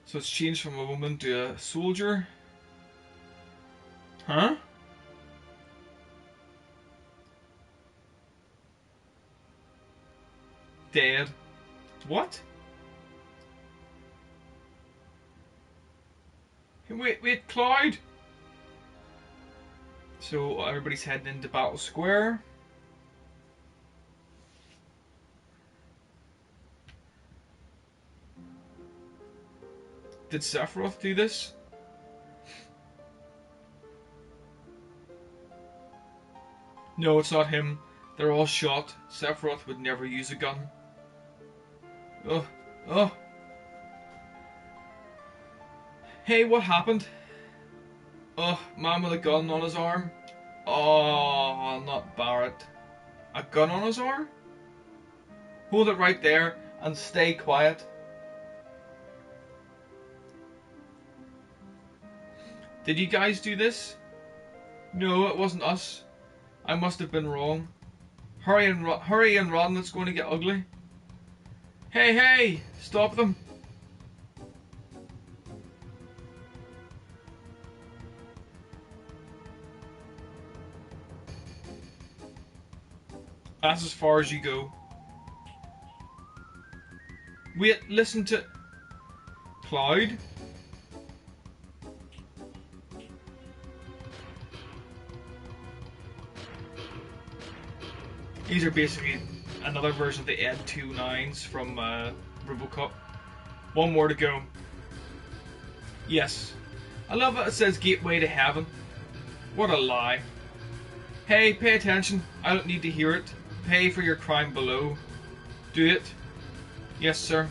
A: So it's changed from a woman to a soldier. Huh? Dead. What? Wait, Cloud! So everybody's heading into Battle Square. Did Sephiroth do this? No, it's not him. They're all shot. Sephiroth would never use a gun. Oh, oh. Hey, what happened? Oh, man with a gun on his arm. Oh, not Barrett. A gun on his arm? Hold it right there and stay quiet. Did you guys do this? No, it wasn't us. I must have been wrong. Hurry and run, it's going to get ugly. Hey, hey! Stop them! That's as far as you go. Wait, listen to... Cloud? These are basically another version of the N29s from RoboCop. One more to go. Yes. I love it. It says Gateway to Heaven. What a lie. Hey, pay attention. I don't need to hear it. Pay for your crime below. Do it. Yes, sir.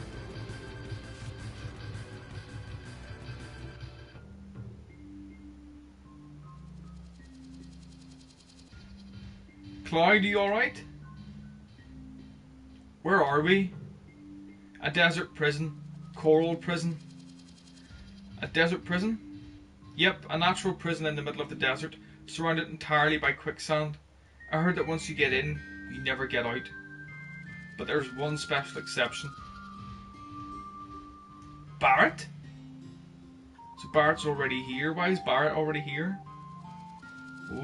A: Clyde, you alright? Where are we? A desert prison. Coral prison. A desert prison? Yep, a natural prison in the middle of the desert, surrounded entirely by quicksand. I heard that once you get in, you never get out. But there's one special exception. Barrett? So Barrett's already here. Why is Barrett already here?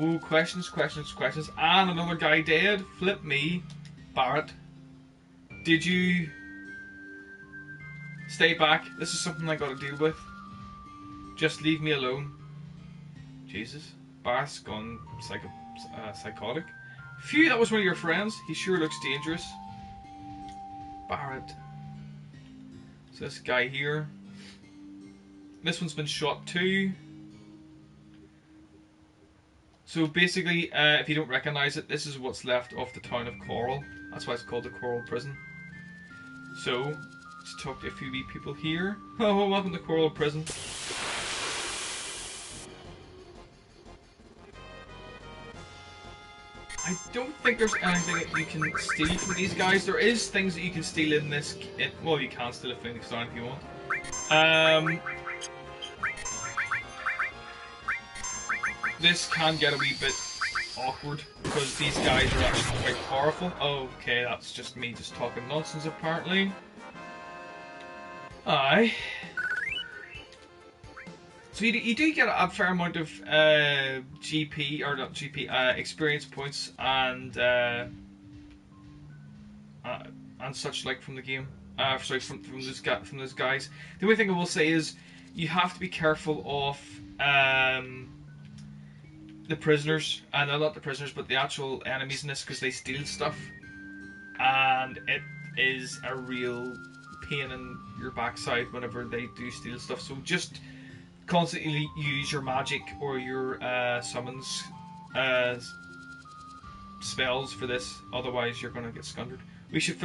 A: Ooh, questions, questions, questions. And another guy dead. Flip me. Barrett. Did you... Stay back. This is something I gotta deal with. Just leave me alone. Jesus. Barrett's gone psychotic. Phew, that was one of your friends. He sure looks dangerous. Barrett. So this guy here. This one's been shot too. So basically, if you don't recognise it, this is what's left of the town of Coral. That's why it's called the Coral Prison. So, let's talk to a few wee people here. Oh, welcome to Coral Prison. I don't think there's anything that you can steal from these guys. There is things that you can steal in this. Well, you can steal a Phoenix Down if you want. This can get a wee bit awkward because these guys are actually quite powerful. Okay, that's just me just talking nonsense apparently. Aye. So you do get a fair amount of GP, or not GP, experience points and such like from the game. Sorry, from those guys. The only thing I will say is you have to be careful of the prisoners, and not the prisoners, but the actual enemies in this, because they steal stuff, and it is a real pain in your backside whenever they do steal stuff. So just constantly use your magic or your summons spells for this, otherwise you're gonna get scundered. We should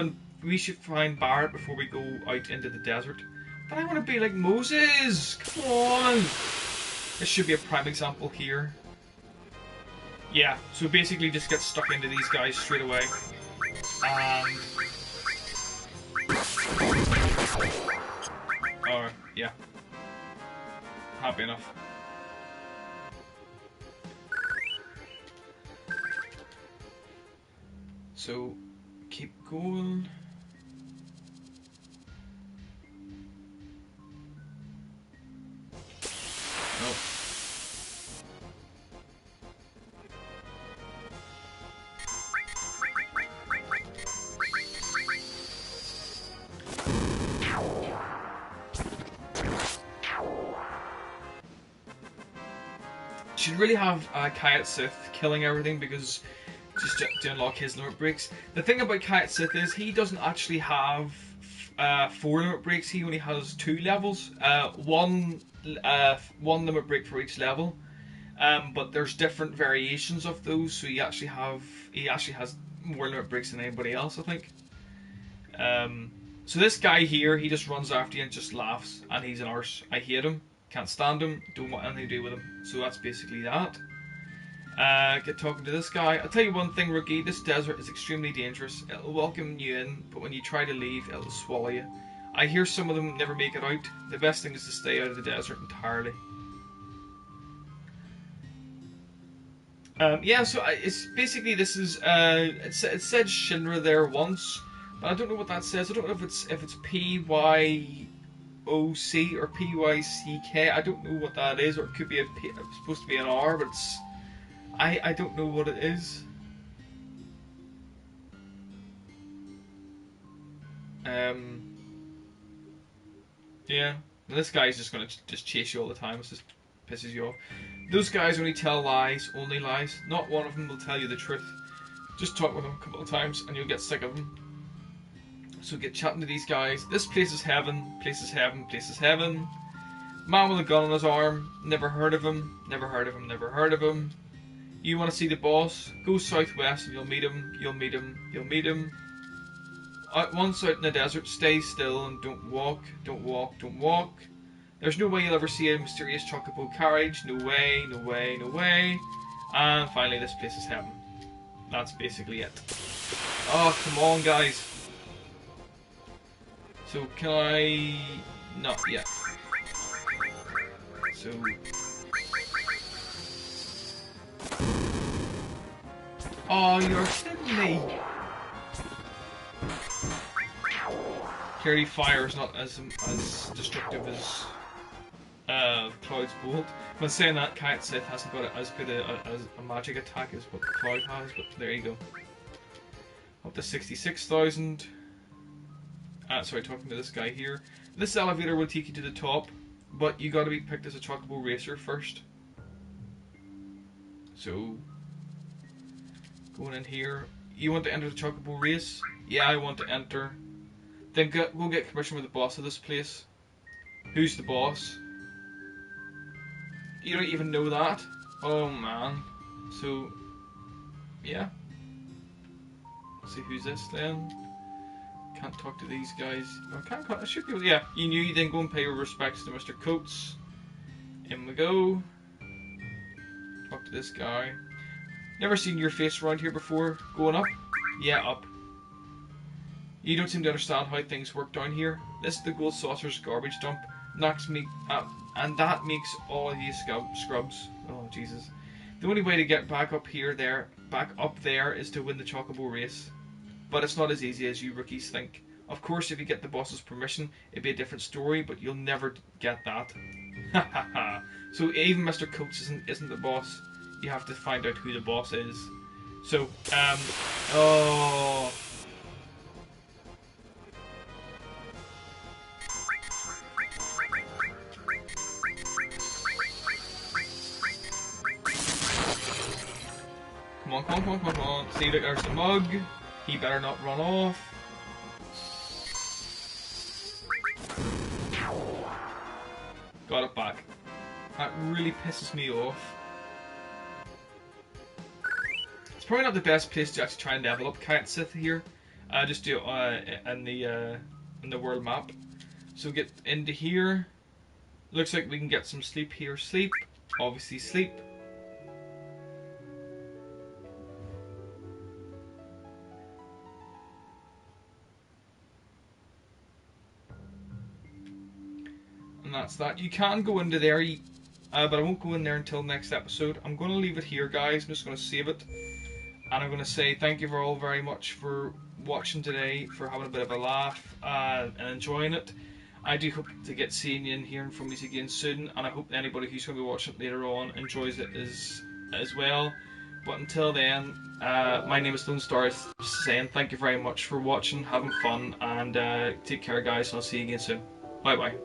A: find Barrett before we go out into the desert. But I want to be like Moses. Come on. This should be a prime example here. Yeah, so basically just get stuck into these guys straight away. And... oh, yeah. Happy enough. So, keep going. Nope. Should really have Kayat Sith killing everything, because just to unlock his limit breaks. The thing about Kayat Sith is he doesn't actually have 4 limit breaks. He only has 2 levels. One limit break for each level. But there's different variations of those, so he actually has more limit breaks than anybody else, I think. So this guy here, he just runs after you and just laughs, and he's an arse. I hate him. Can't stand him, don't want anything to do with him. So that's basically that. Get talking to this guy. I'll tell you one thing, rookie, this desert is extremely dangerous. It'll welcome you in, but when you try to leave, it'll swallow you. I hear some of them never make it out. The best thing is to stay out of the desert entirely. Yeah, so it's basically, this is, it said Shinra there once, but I don't know what that says. I don't know if it's PYOC or PYCK. I don't know what that is, or it could be it's supposed to be an R, but it's I don't know what it is. Yeah, this guy's just gonna just chase you all the time. It just pisses you off. Those guys only tell lies, only lies. Not one of them will tell you the truth. Just talk with them a couple of times and you'll get sick of them. So get chatting to these guys. This place is heaven, place is heaven, place is heaven. Man with a gun on his arm, never heard of him, never heard of him, never heard of him. You want to see the boss? Go southwest and you'll meet him, you'll meet him, you'll meet him. Once out in the desert, stay still and don't walk, don't walk, don't walk. There's no way you'll ever see a mysterious chocobo carriage, no way, no way, no way. And finally, this place is heaven. That's basically it. Oh, come on, guys. So, can I... Not yet. So... Oh, you're kidding me! Clearly fire is not as destructive as Cloud's Bolt. When saying that, Cat Sith hasn't got as good a magic attack as what Cloud has, but there you go. Up to 66,000. Sorry, talking to this guy here. This elevator will take you to the top, but you gotta be picked as a Chocobo Racer first. So, going in here. You want to enter the Chocobo race? Yeah, I want to enter. Then go get commission with the boss of this place. Who's the boss? You don't even know that? Oh man. So, yeah. Let's see who's this then. Can't talk to these guys. I should be able to, yeah. You knew, then go and pay your respects to Mr. Coates. In we go. Talk to this guy. Never seen your face around here before. Going up? Yeah, up. You don't seem to understand how things work down here. This is the Gold Saucer's garbage dump. And that makes all of you scrubs. Oh, Jesus. The only way to get back up there is to win the Chocobo race. But it's not as easy as you rookies think. Of course, if you get the boss's permission, it'd be a different story, but you'll never get that. Hahaha. So even Mr. Coates isn't the boss. You have to find out who the boss is. So, oh... Come on. See, look, there's the mug. He better not run off. Got it back. That really pisses me off. It's probably not the best place to actually try and level up Cat Sith here. Just do it in the world map. So get into here. Looks like we can get some sleep here. Sleep. Obviously sleep. That's that. You can go into there, but I won't go in there until next episode. I'm going to leave it here, guys. I'm just going to save it. And I'm going to say thank you all very much for watching today, for having a bit of a laugh and enjoying it. I do hope to get seeing you and hearing from you again soon. And I hope anybody who's going to be watching it later on enjoys it as well. But until then, my name is Lone Star, saying thank you very much for watching, having fun, and take care, guys. And I'll see you again soon. Bye-bye.